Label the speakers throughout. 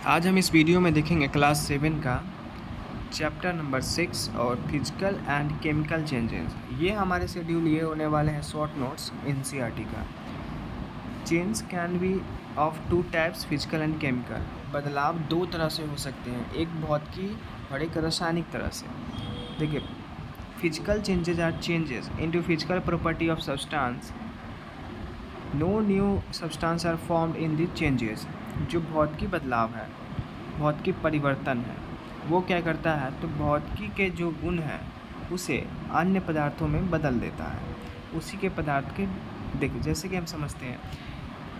Speaker 1: आज हम इस वीडियो में देखेंगे क्लास 7 का चैप्टर नंबर 6 और फिजिकल एंड केमिकल चेंजेस। ये हमारे शेड्यूल ये होने वाले हैं शॉर्ट नोट्स एनसीईआरटी का। Change can be of two types, physical and chemical. बदलाव दो तरह से हो सकते हैं, एक भौतिकी और एक रासायनिक तरह से। देखिए, physical changes are changes into physical property of substance. No new substance are formed in this changes. जो भौतिकी बदलाव है, भौतिकी परिवर्तन है, वो क्या करता है, तो भौतिकी के जो गुण हैं उसे अन्य पदार्थों में बदल देता है। उसी के पदार्थ के देखिए, जैसे कि हम समझते हैं,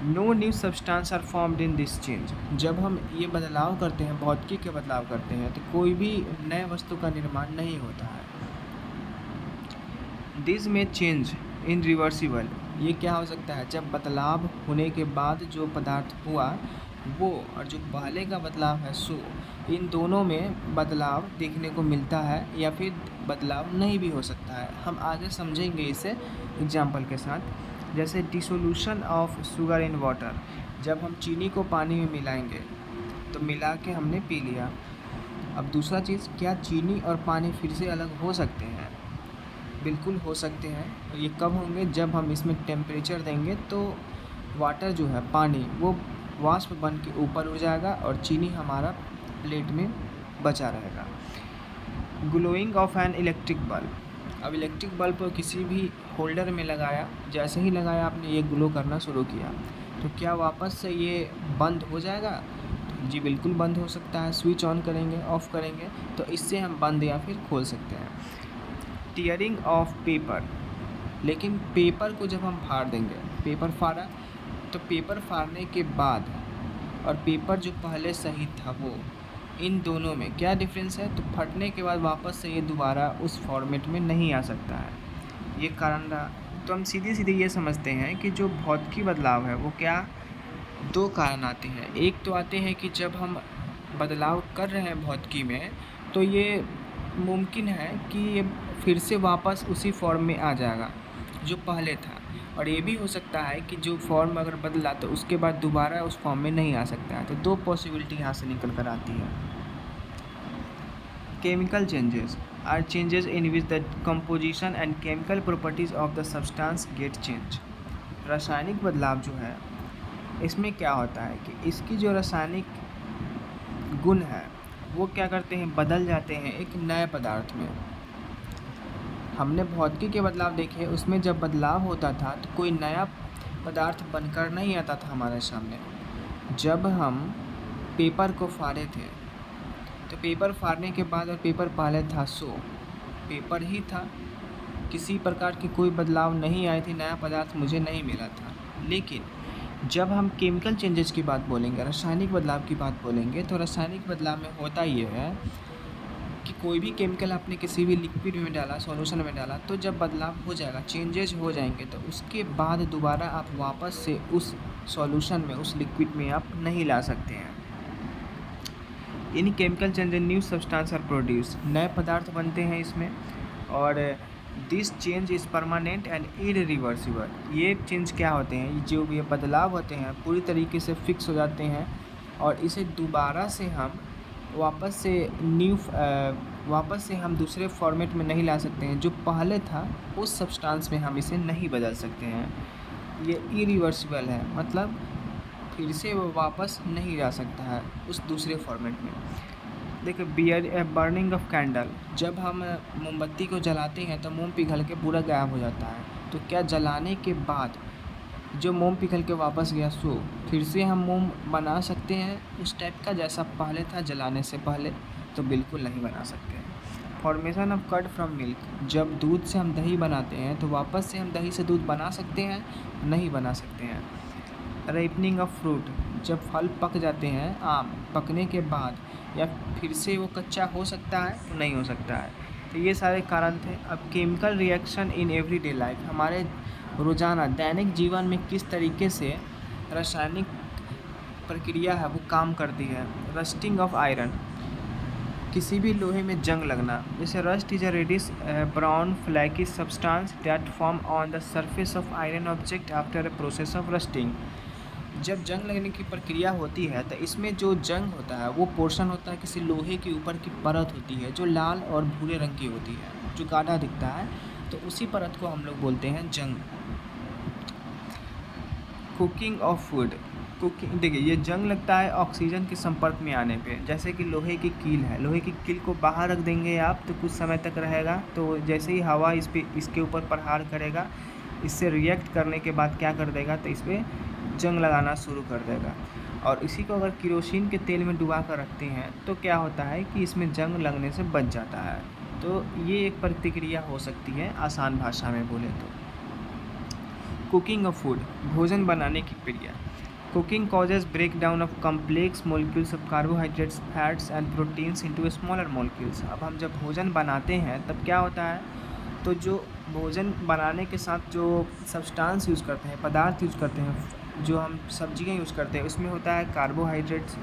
Speaker 1: no new substance are formed in this change. जब हम ये बदलाव करते हैं, भौतिकी के बदलाव करते हैं, तो कोई भी नए वस्तु का निर्माण नहीं होता है। दिस में चेंज इन रिवर्सिबल। ये क्या हो सकता है, जब बदलाव होने के बाद जो पदार्थ हुआ वो और जो पहले का बदलाव है सो, इन दोनों में बदलाव देखने को मिलता है या फिर बदलाव नहीं भी हो सकता है। हम आगे समझेंगे इसे एग्जाम्पल के साथ। जैसे dissolution of sugar in water. जब हम चीनी को पानी में मिलाएंगे तो मिला के हमने पी लिया। अब दूसरा चीज़, क्या चीनी और पानी फिर से अलग हो सकते हैं? बिल्कुल हो सकते हैं। ये कब होंगे, जब हम इसमें टेम्परेचर देंगे तो वाटर जो है, पानी, वो वाष्प बन के ऊपर उड़ जाएगा और चीनी हमारा प्लेट में बचा रहेगा। Glowing of an electric bulb. अब इलेक्ट्रिक बल्ब को किसी भी होल्डर में लगाया, जैसे ही लगाया आपने ये ग्लो करना शुरू किया, तो क्या वापस से ये बंद हो जाएगा? जी बिल्कुल बंद हो सकता है। स्विच ऑन करेंगे, ऑफ़ करेंगे तो इससे हम बंद या फिर खोल सकते हैं। Tearing of paper. लेकिन पेपर को जब हम फाड़ देंगे, पेपर फाड़ा, तो पेपर फाड़ने के बाद और पेपर जो पहले सही था वो, इन दोनों में क्या डिफरेंस है? तो फटने के बाद वापस से ये दोबारा उस फॉर्मेट में नहीं आ सकता है। ये कारण रहा। तो हम सीधे सीधे ये समझते हैं कि जो भौतिकी बदलाव है वो क्या, दो कारण आते हैं। एक तो आते हैं कि जब हम बदलाव कर रहे हैं भौतिकी में, तो ये मुमकिन है कि ये फिर से वापस उसी फॉर्म में आ जाएगा जो पहले था। और ये भी हो सकता है कि जो फॉर्म अगर बदला तो उसके बाद दोबारा उस फॉर्म में नहीं आ सकता है। तो दो पॉसिबिलिटी यहाँ से निकल कर आती है। Chemical changes are changes in which the composition and chemical properties of the substance get change. रासायनिक बदलाव जो है, इसमें क्या होता है कि इसकी जो रासायनिक गुण है वो क्या करते हैं, बदल जाते हैं एक नए पदार्थ में। हमने भौतिकी के बदलाव देखे, उसमें जब बदलाव होता था तो कोई नया पदार्थ बनकर नहीं आता था हमारे सामने। जब हम पेपर को फाड़े थे तो पेपर फाड़ने के बाद और पेपर पहले था सो पेपर ही था, किसी प्रकार की कोई बदलाव नहीं आई थी, नया पदार्थ मुझे नहीं मिला था। लेकिन जब हम केमिकल चेंजेस की बात बोलेंगे, रासायनिक बदलाव की बात बोलेंगे, तो रासायनिक बदलाव में होता ये है कि कोई भी केमिकल आपने किसी भी लिक्विड में डाला, सॉल्यूशन में डाला, तो जब बदलाव हो जाएगा, चेंजेस हो जाएंगे, तो उसके बाद दोबारा आप वापस से उस सॉल्यूशन में, उस लिक्विड में आप नहीं ला सकते हैं। In chemical change new substance are produce. नए पदार्थ बनते हैं इसमें, और this change is permanent and irreversible. ये चेंज क्या होते हैं, जो ये बदलाव होते हैं पूरी तरीके से फिक्स हो जाते हैं और इसे दोबारा से हम वापस से हम दूसरे फॉर्मेट में नहीं ला सकते हैं। जो पहले था उस सब्सटेंस में हम इसे नहीं बदल सकते हैं। ये इरिवर्सिबल है, मतलब फिर से वो वापस नहीं जा सकता है उस दूसरे फॉर्मेट में। देखिए, बर्निंग ऑफ कैंडल। जब हम मोमबत्ती को जलाते हैं तो मोम पिघल के पूरा गायब हो जाता है। तो क्या जलाने के बाद जो मोम पिघल के वापस गया सो फिर से हम मोम बना सकते हैं उस टाइप का जैसा पहले था जलाने से पहले? तो बिल्कुल नहीं बना सकते हैं। Formation of curd from milk. जब दूध से हम दही बनाते हैं तो वापस से हम दही से दूध बना सकते हैं? नहीं बना सकते हैं। Ripening of fruit. जब फल पक जाते हैं, आम पकने के बाद, या फिर से वो कच्चा हो सकता है? तो नहीं हो सकता है। तो ये सारे कारण थे। अब chemical reaction in everyday life. हमारे रोज़ाना दैनिक जीवन में किस तरीके से रासायनिक प्रक्रिया है वो काम करती है। Rusting of iron. किसी भी लोहे में जंग लगना। जैसे rust is a reddish brown flaky substance that form on the surface of iron object after a process of rusting. जब जंग लगने की प्रक्रिया होती है तो इसमें जो जंग होता है वो पोर्शन होता है किसी लोहे के ऊपर की परत होती है जो लाल और भूरे रंग की होती है, जो गाढ़ा दिखता है, तो उसी परत को हम लोग बोलते हैं जंग। Cooking of food. कुकिंग, देखिए ये जंग लगता है ऑक्सीजन के संपर्क में आने पे। जैसे कि लोहे की कील है, लोहे की कील को बाहर रख देंगे आप तो कुछ समय तक रहेगा, तो जैसे ही हवा इसके ऊपर प्रहार करेगा, इससे रिएक्ट करने के बाद क्या कर देगा, तो इस पर जंग लगाना शुरू कर देगा। और इसी को अगर केरोसिन के तेल में डुबा कर रखते हैं तो क्या होता है कि इसमें जंग लगने से बच जाता है। तो ये एक प्रतिक्रिया हो सकती है आसान भाषा में बोले तो। कुकिंग ऑफ फूड, भोजन बनाने की क्रिया। Cooking causes break down of complex molecules of carbohydrates, fats and proteins into smaller molecules. अब हम जब भोजन बनाते हैं तब क्या होता है, तो जो भोजन बनाने के साथ जो सब्सटेंस यूज़ करते हैं, पदार्थ यूज़ करते हैं, जो हम सब्जियां यूज़ करते हैं, उसमें होता है कार्बोहाइड्रेट्स,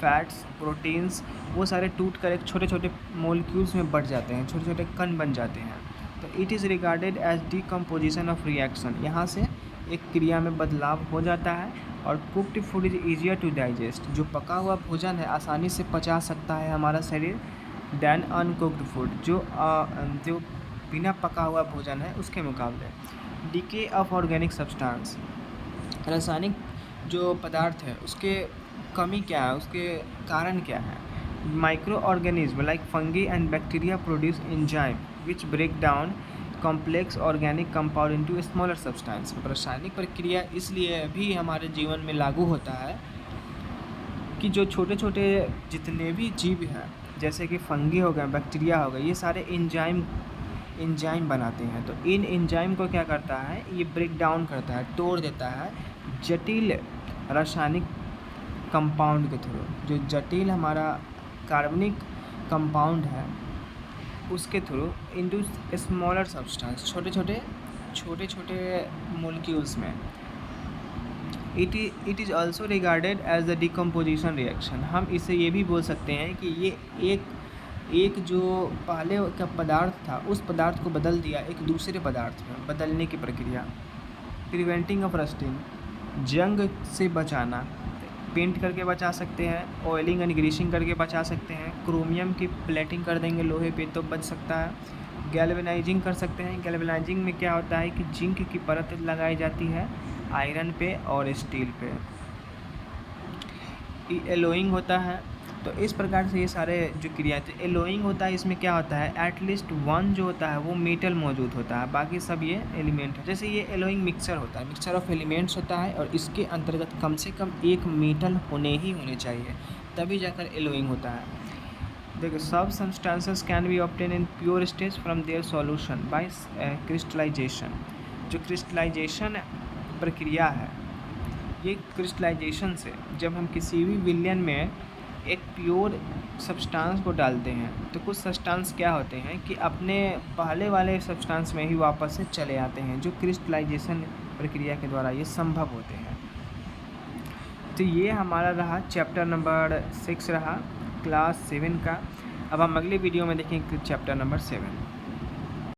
Speaker 1: फैट्स, प्रोटीन्स, वो सारे टूट कर एक छोटे छोटे मोलिक्यूल्स में बढ़ जाते हैं, छोटे छोटे कण बन जाते हैं। तो it is regarded as decomposition of reaction. यहाँ से एक क्रिया में बदलाव हो जाता है। और cooked food is easier to digest. जो पका हुआ भोजन है आसानी से पचा सकता है हमारा शरीर दैन अनकुक्ड फूड, जो बिना पका हुआ भोजन है उसके मुकाबले। डीके ऑफ ऑर्गेनिक सब्सटेंस, रासायनिक जो पदार्थ है उसके कमी क्या है, उसके कारण क्या है। Microorganism like fungi and bacteria produce enzyme which break down complex organic compound into smaller substance. रासायनिक प्रक्रिया इसलिए भी हमारे जीवन में लागू होता है कि जो छोटे छोटे जितने भी जीव हैं, जैसे कि फंगी हो गए, बैक्टीरिया हो गए, ये सारे एंजाइम बनाते हैं। तो इन एंजाइम को क्या करता है, ये ब्रेक डाउन करता है, तोड़ देता है जटिल रासायनिक कंपाउंड के थ्रू। जो जटिल हमारा कार्बनिक कंपाउंड है उसके थ्रू इनटू स्मॉलर सब्सटेंस, छोटे छोटे मोलिक्यूल्स में। It is also regarded as the decomposition reaction. हम इसे ये भी बोल सकते हैं कि ये एक जो पहले का पदार्थ था उस पदार्थ को बदल दिया एक दूसरे पदार्थ में, बदलने की प्रक्रिया। प्रिवेंटिंग ऑफ रस्टिंग, जंग से बचाना, पेंट करके बचा सकते हैं, ऑयलिंग एंड ग्रीसिंग करके बचा सकते हैं, क्रोमियम की प्लेटिंग कर देंगे लोहे पे तो बच सकता है, गैल्वेनाइजिंग कर सकते हैं। गैल्वेनाइजिंग में क्या होता है कि जिंक की परत लगाई जाती है आयरन पे और स्टील पे। एलोइंग होता है। तो इस प्रकार से ये सारे जो क्रियाएं, तो एलोइंग होता है, इसमें क्या होता है एटलीस्ट वन जो होता है वो मेटल मौजूद होता है, बाकी सब ये एलिमेंट है। जैसे ये एलोइंग मिक्सचर होता है, मिक्सचर ऑफ एलिमेंट्स होता है और इसके अंतर्गत कम से कम एक मेटल होने चाहिए, तभी जाकर एलोइंग होता है। देखो, सब substances can be obtain in pure stage from their solution by crystallization. जो क्रिस्टलाइजेशन प्रक्रिया है, ये क्रिस्टलाइजेशन से जब हम किसी भी विलयन में एक प्योर सब्सटेंस को डालते हैं तो कुछ सब्सटेंस क्या होते हैं कि अपने पहले वाले सब्सटेंस में ही वापस से चले आते हैं, जो क्रिस्टलाइजेशन प्रक्रिया के द्वारा ये संभव होते हैं। तो ये हमारा रहा चैप्टर नंबर 6 रहा क्लास 7 का। अब हम अगले वीडियो में देखेंगे चैप्टर नंबर 7।